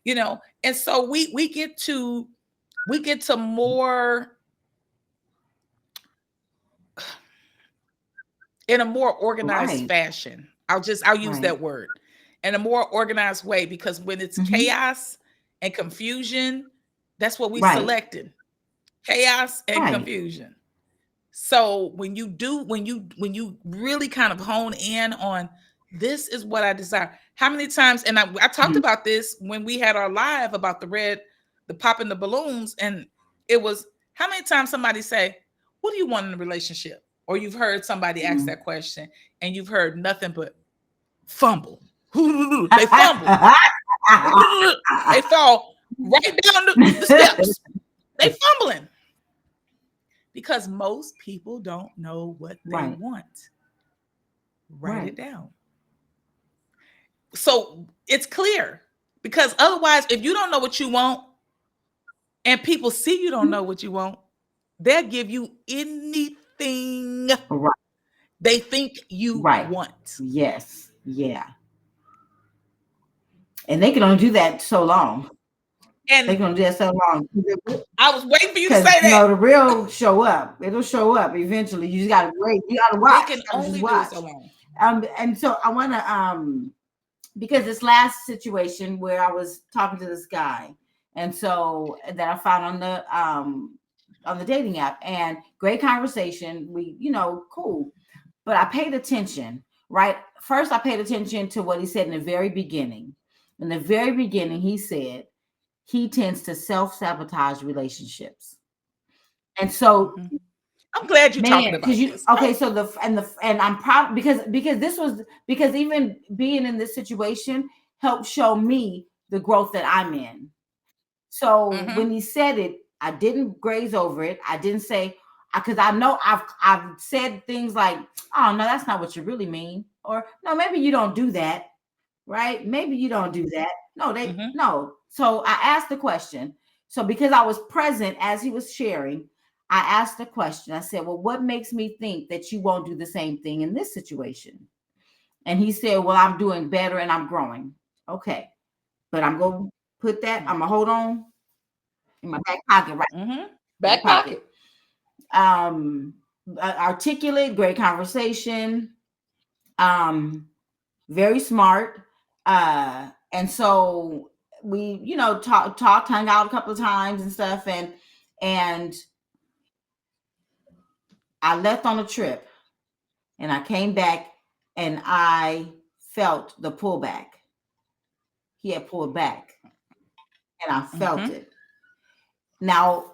You know, and so we get to more in a more organized fashion. I'll use that word. In a more organized way, because when it's chaos and confusion, that's what we selected. Chaos and confusion. So when you really kind of hone in on, this is what I desire. How many times, and I talked about this when we had our live about the popping the balloons, and it was, how many times somebody say, what do you want in a relationship? Or you've heard somebody ask that question and you've heard nothing but fumble. They fumble. They fall right down the steps. They fumbling. Because most people don't know what they want. Write it down. So it's clear. Because otherwise, if you don't know what you want and people see you don't know what you want, they'll give you anything they think you want. Yes. Yeah. And they can only do that so long. And they're gonna do that so long. I was waiting for you to say that. You know, the real show up. It'll show up eventually. You just gotta wait. You gotta watch. They can only do it so long. And so I wanna because this last situation where I was talking to this guy, and so that I found on the dating app, and great conversation. We, cool. But I paid attention right? First, I paid attention to what he said in the very beginning. In the very beginning, he said he tends to self-sabotage relationships. And so, I'm glad you're talking man, about because you this. okay, so and I'm proud because this was because even being in this situation helped show me the growth that I'm in. So when he said it, I didn't graze over it. I didn't say because I know I've said things like, "Oh no, that's not what you really mean," or "No, maybe you don't do that." Right? Maybe you don't do that. No, no. So I asked the question. So because I was present as he was sharing, I asked the question. I said, "Well, what makes me think that you won't do the same thing in this situation?" And he said, "Well, I'm doing better and I'm growing." Okay. But I'm going to put that, I'm going to hold on in my back pocket, right? Back pocket. Articulate, great conversation, very smart. And so we, talked, hung out a couple of times and stuff. And I left on a trip and I came back and I felt the pullback. He had pulled back and I felt it. Now,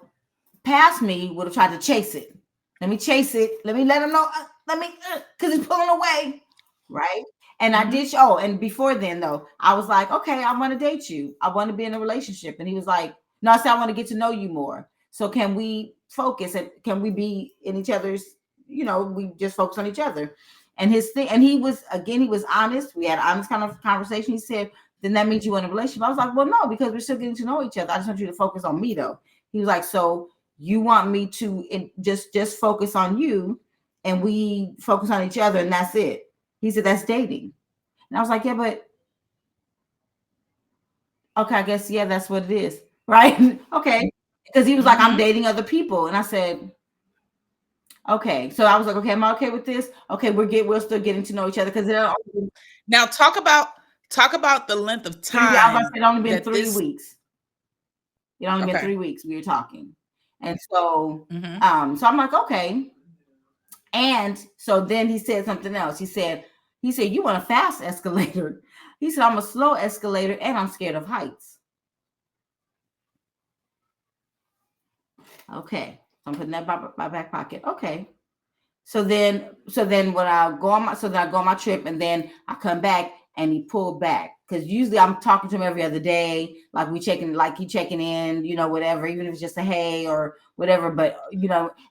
past me would have tried to chase it. Let me chase it. Let me let him know. Because he's pulling away. Right. And I did. And before then, though, I was like, okay, I want to date you. I want to be in a relationship. And he was like, no, I said, I want to get to know you more. So can we focus and can we be in each other's, we just focus on each other. And his thing, and he was honest. We had an honest kind of conversation. He said, then that means you want a relationship. I was like, well, no, because we're still getting to know each other. I just want you to focus on me, though. He was like, so you want me to just focus on you and we focus on each other and that's it. He said, that's dating. And I was like, yeah, but okay, I guess, yeah, that's what it is. Right. Okay. Because he was like, I'm dating other people. And I said, okay. So I was like, okay, am I okay with this? Okay, we're still getting to know each other. Because now talk about the length of time. It only been 3 weeks. It only been 3 weeks we were talking. And so so I'm like, okay. And so then he said something else. He said, you want a fast escalator. He said, I'm a slow escalator and I'm scared of heights. Okay. I'm putting that in my back pocket. Okay. So then when I go on my trip and then I come back and he pulled back. Because usually I'm talking to him every other day. Like he checking in, whatever, even if it's just a hey or whatever. But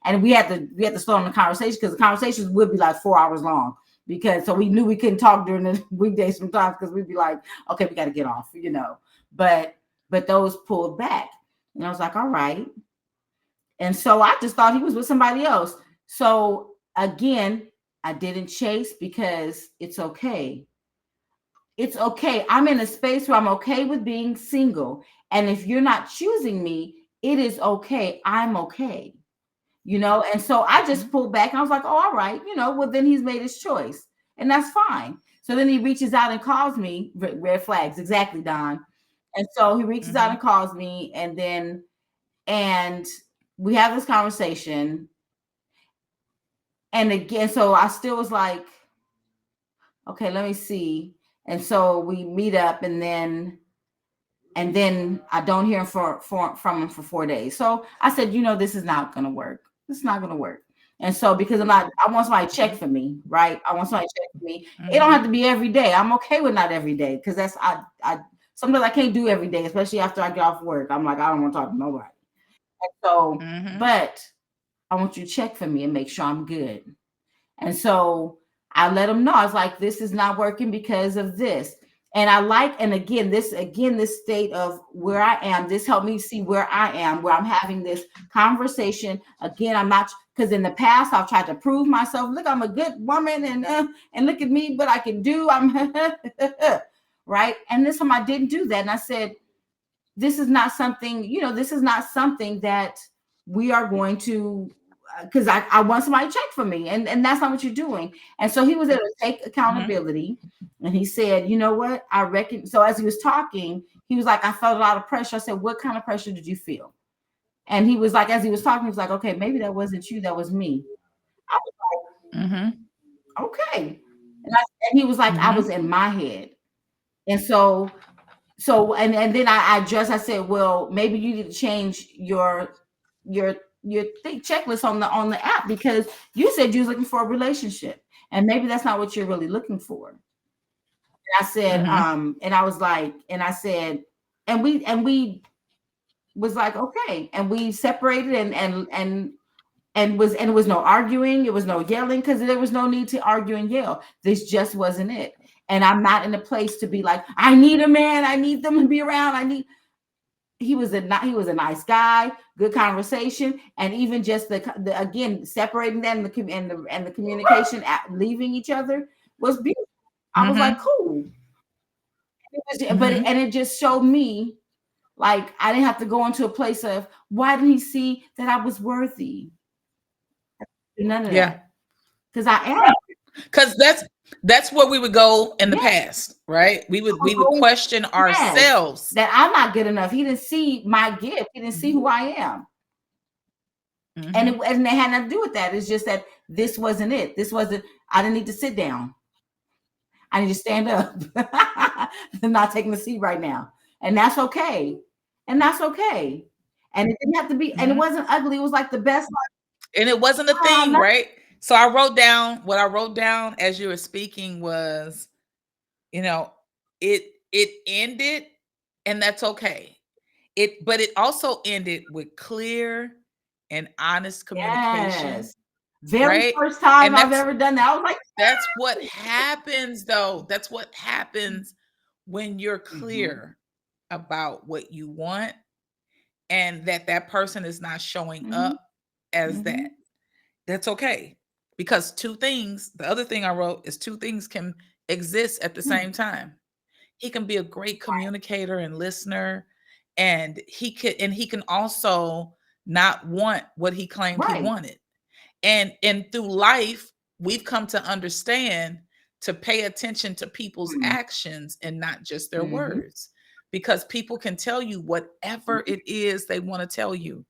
and we had to slow down the conversation because the conversations would be like 4 hours long. So we knew we couldn't talk during the weekdays sometimes because we'd be like, okay, we got to get off, But those pulled back. And I was like, all right. And so I just thought he was with somebody else. So again, I didn't chase because it's okay. It's okay. I'm in a space where I'm okay with being single. And if you're not choosing me, it is okay. I'm okay. And so I just pulled back and I was like, oh, all right, well, then he's made his choice and that's fine. So then he reaches out and calls me. Red flags. Exactly, Don. And so he reaches out and calls me and we have this conversation. And again, so I still was like, okay, let me see. And so we meet up and then I don't hear from him for 4 days. So I said, this is not going to work. This is not going to work. And so because I want somebody to check for me, right? I want somebody to check for me. It don't have to be every day. I'm okay with not every day because I sometimes I can't do every day, especially after I get off work. I'm like, I don't want to talk to nobody. And so, but I want you to check for me and make sure I'm good. And so I let him know. I was like, this is not working because of this. And again, this state of where I am, this helped me see where I am, where I'm having this conversation. Again, I'm not, because in the past, I've tried to prove myself. Look, I'm a good woman and look at me, what I can do. I'm right. And this time I didn't do that. And I said, this is not something that we are going to, because I want somebody to check for me. And that's not what you're doing. And so he was able to take accountability. And he said, you know what? I reckon. So as he was talking, he was like, I felt a lot of pressure. I said, what kind of pressure did you feel? And he was like, as he was talking, he was like, okay, maybe that wasn't you. That was me. I was like, okay. And he was like, I Mhm. was in my head. And and then I addressed, I said, well, maybe you need to change your checklist on the app, because you said you was looking for a relationship, and maybe that's not what you're really looking for. And I said, Mhm. and I was like, and I said, and we was like, okay, and we separated, and it was no arguing, it was no yelling, because there was no need to argue and yell. This just wasn't it. And I'm not in a place to be like, I need a man, I need them to be around. He was a nice guy, good conversation, and even just the again separating them and the communication at leaving each other was beautiful. I was like, Mhm. cool. Mhm. And it just showed me, like, I didn't have to go into a place of, why didn't he see that I was worthy? None of Yeah. that, because I am. Because that's where we would go in the Yes, past, right? We I was would going. question Yes, ourselves. that I'm not good enough. He didn't see my gift. He didn't see who I am. Mhm. And it had nothing to do with that. It's just that this wasn't it. This wasn't. I didn't need to sit down. I need to stand up. I'm not taking the seat right now, and that's okay. And that's okay. And it didn't have to be. And it Mhm. wasn't ugly. It was like the best. And it wasn't a thing, No, right? So I wrote down what I wrote down as you were speaking was, you know, it ended, and that's okay. But it also ended with clear and honest communication, yes. Very right? first time And I've ever done that. I was like, that's what happens though. That's what happens when you're mhm, clear about what you want, and that person is not showing mhm, up as that. mhm, That's okay. Because two things, the other thing I wrote is two things can exist at the hmm, same time. He can be a great communicator and listener, and he can also not want what he claimed he right. wanted. And through life, we've come to understand to pay attention to people's Mm, actions and not just their mhm, words, because people can tell you whatever mhm. it is they want to tell you.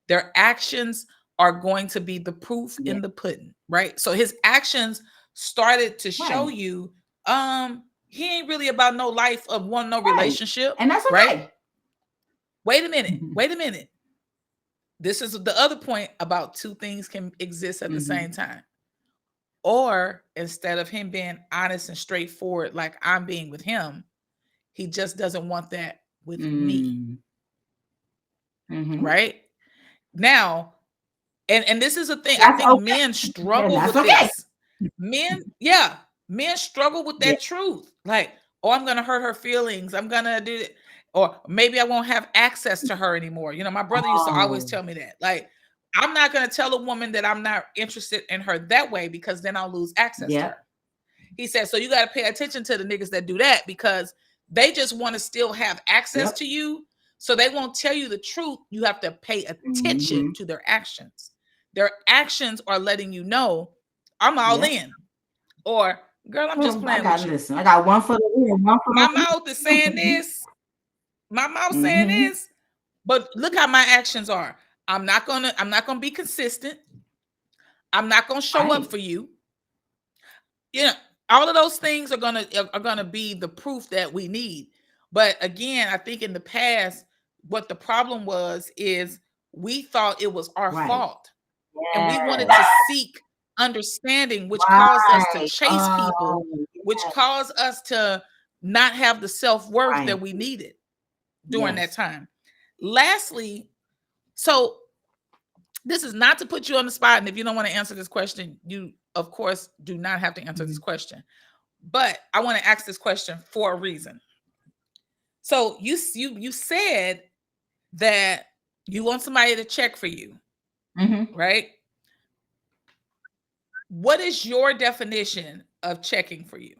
Their actions are going to be the proof Yeah, in the pudding, right? So his actions started to show right, you he ain't really about no life of one, no right. relationship, And that's right? okay. Wait a minute, Mhm, wait a minute. This is the other point about two things can exist at the mhm, same time. Or instead of him being honest and straightforward like I'm being with him, he just doesn't want that with me, mm, mhm. right? Now, and this is a thing, I That's think okay. men And struggle that's with okay. this. Men, yeah, men struggle with Yeah, that truth. Like, oh, I'm gonna hurt her feelings. I'm gonna do it, or maybe I won't have access to her anymore. My brother used to always oh, tell me that. Like, I'm not gonna tell a woman that I'm not interested in her that way, because then I'll lose access to her. yep, He said, so you got to pay attention to the niggas that do that, because they just want to still have access yep. to you. So they won't tell you the truth. You have to pay attention Mhm, to their actions. Their actions are letting you know, I'm all yep. in, or girl, I'm just Well, playing with you. I got one for the win, one for My the mouth is saying this, my mouth saying mhm, this, but look how my actions are. I'm not gonna be consistent. I'm not gonna show up right. for you. You know, all of those things are gonna be the proof that we need. But again, I think in the past, what the problem was is we thought it was our Right. fault, and we wanted Yes. to seek understanding, which caused us to Right. chase people, Oh, which yes. caused us to not have the self-worth Right. that we needed during that Yes. time. Lastly, so this is not to put you on the spot, and if you don't want to answer this question, you of course do not have to answer this Mhm. question. But I want to ask this question for a reason. So you said that you want somebody to check for you, Mhm. right? What is your definition of checking for you?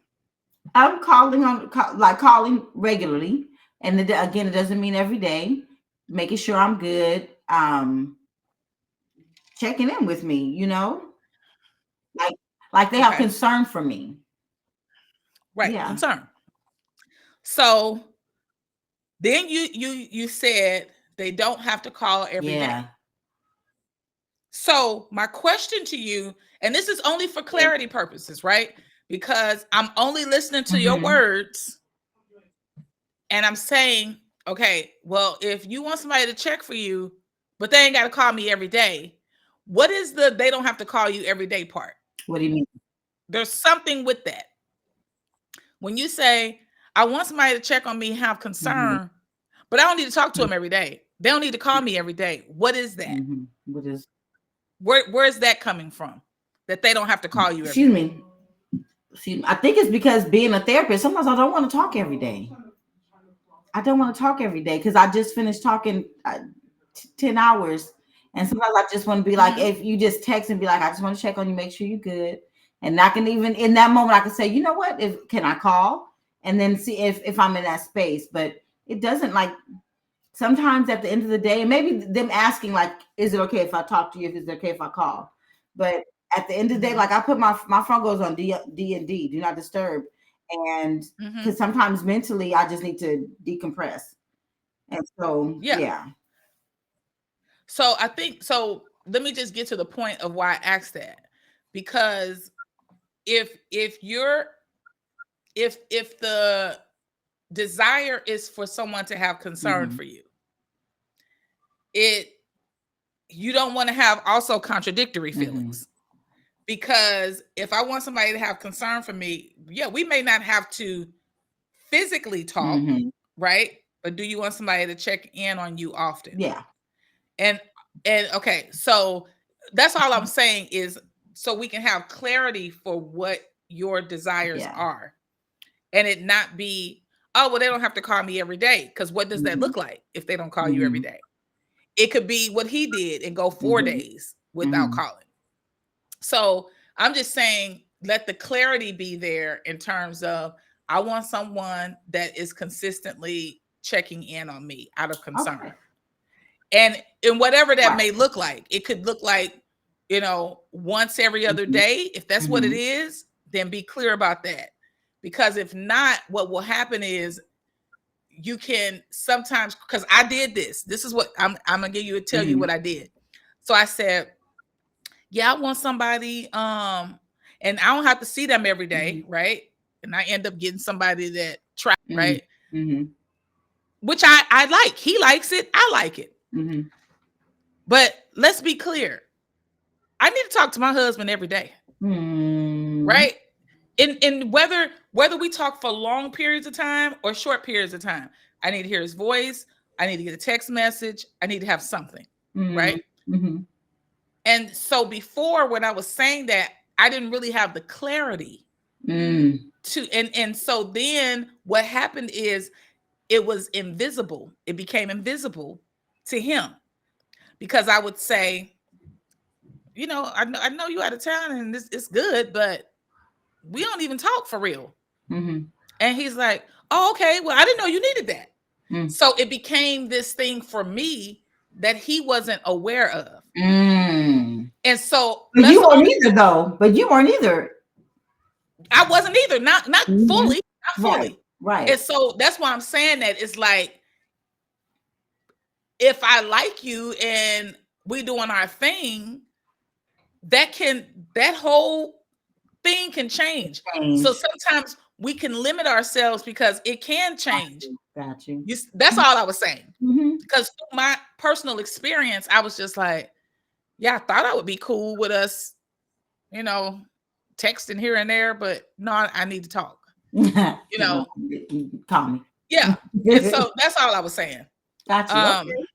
I'm calling regularly, and again, it doesn't mean every day. Making sure I'm good. Checking in with me. Like they have Okay. concern for me. Right. Yeah. Concern. So then you said they don't have to call every Yeah. day. So my question to you, and this is only for Yeah. clarity purposes, right? because I'm only listening to your words, and I'm saying, okay, well, if you want somebody to check for you, but they ain't got to call me every day, what is the they don't have to call you every day part? What do you mean? There's something with that. When you say, I want somebody to check on me, have concern, but I don't need to talk to them every day. They don't need to call me every day. What is that? What is? Where is that coming from? That they don't have to call you every Excuse day? me. See, I think it's because being a therapist, sometimes I don't want to talk every day. I don't want to talk every day because I just finished talking 10 hours. And sometimes I just want to be like, if you just text and be like, I just want to check on you, make sure you're good. And I can even in that moment, I can say, you know what, can I call? And then see if I'm in that space. But it doesn't, like, sometimes at the end of the day, and maybe them asking, like, is it okay if I talk to you? Is it okay if I call? But at the end of the day, like, I put my phone goes on D&D, do not disturb. And because sometimes mentally I just need to decompress. And so, yeah. So I think, so let me just get to the point of why I asked that. Because if the desire is for someone to have concern for you, you don't want to have also contradictory feelings. Because if I want somebody to have concern for me, we may not have to physically talk, right? But do you want somebody to check in on you often? Yeah. And okay, so that's all I'm saying is so we can have clarity for what your desires are, and it not be, oh, well, they don't have to call me every day. Because what does that look like if they don't call you every day? It could be what he did and go 4 days without calling. So I'm just saying, let the clarity be there in terms of, I want someone that is consistently checking in on me out of concern. Okay. And whatever that may look like, it could look like, once every other day. If that's what it is, then be clear about that. Because if not, what will happen is you can sometimes, because I did this. This is what I'm gonna tell you what I did. So I said, I want somebody, and I don't have to see them every day, right? And I end up getting somebody that tries, right? Which I like. He likes it. I like it. But let's be clear. I need to talk to my husband every day, right? And whether we talk for long periods of time or short periods of time, I need to hear his voice. I need to get a text message. I need to have something, right? And so before, when I was saying that, I didn't really have the clarity to, and so then what happened is it was invisible. It became invisible to him because I would say, I know you out of town and it's good, but we don't even talk for real. And he's like, oh, okay, well, I didn't know you needed that. So it became this thing for me that he wasn't aware of. And so, but you weren't either, though. But you weren't either. I wasn't either. Not fully. Not fully. Right. And so that's why I'm saying that it's like, if I like you and we doing our thing, that whole thing can change. So sometimes we can limit ourselves because it can change. Got you. That's all I was saying. Because through my personal experience, I was just like, I thought I would be cool with us, texting here and there, but no, I need to talk. Call me. Yeah. And so that's all I was saying. Got you. Okay.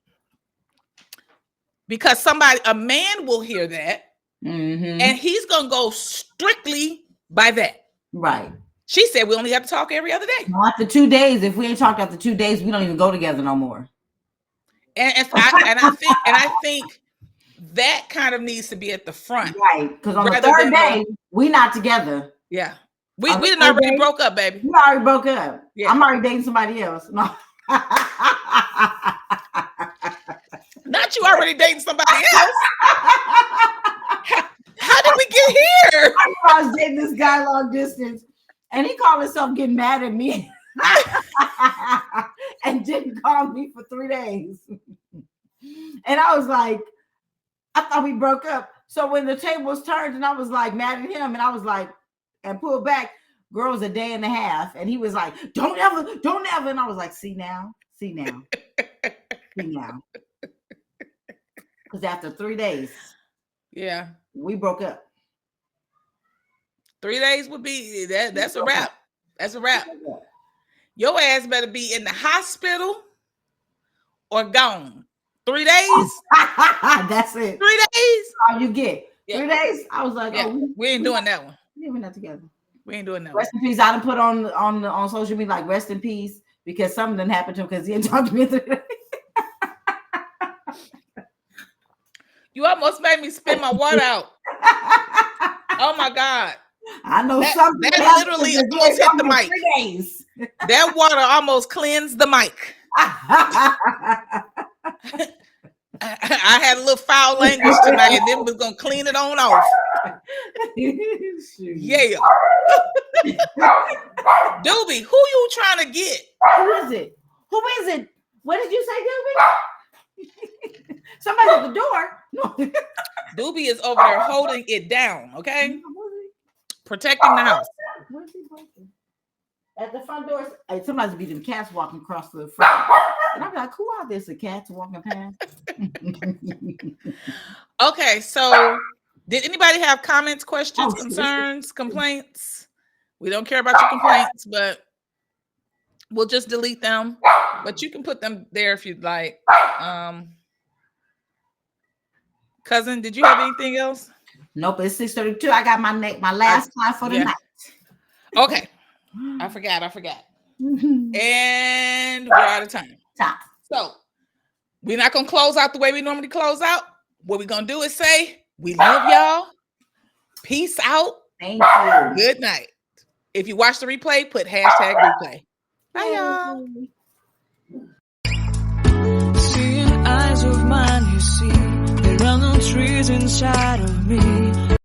Because a man will hear that, and he's gonna go strictly by that. Right. She said we only have to talk every other day. Well, after 2 days, if we ain't talked after 2 days, we don't even go together no more. And I think that kind of needs to be at the front, right? Because on the third day, we not together. Yeah, we didn't already broke up, baby. We already broke up. Yeah. I'm already dating somebody else. No. Not you already dating somebody else. How did we get here? I was dating this guy long distance, and he called himself getting mad at me, and didn't call me for 3 days. And I was like, I thought we broke up. So when the tables turned, and I was like mad at him, and I was like, and pulled back. Girl was a day and a half, and he was like, don't ever. And I was like, see now. Because after 3 days, yeah, we broke up. 3 days would be that's a wrap. That's a wrap. Your ass better be in the hospital or gone. 3 days. That's it. 3 days. All you get. Yeah. 3 days. I was like, we ain't doing that one. We're not together. We ain't doing that. Rest in peace. I done put on social media like rest in peace because something didn't happen to him because he didn't talk to me. You almost made me spit my water out. Oh my God. I know something. That literally almost hit the mic. That water almost cleansed the mic. I had a little foul language tonight, and then we're gonna clean it on off. Yeah. Doobie, who you trying to get? Who is it? What did you say, Doobie? Somebody at the door. No. Doobie is over there holding it down, okay? Protecting the house. Where's he breaking? At the front door. Sometimes be them cats walking across the front. And I'm like, who are this? The cats walking past? Okay, so did anybody have comments, questions, concerns, complaints? We don't care about your complaints, but we'll just delete them. But you can put them there if you'd like. Cousin, did you have anything else? Nope, it's 6:32. I got my last time for the night. Okay. I forgot. And we're out of time. So we're not gonna close out the way we normally close out. What we're gonna do is say, we love y'all. Peace out. Thank you. Good night. If you watch the replay, put #replay. Bye, y'all. Seeing eyes of mine, you see, there are no trees inside of me.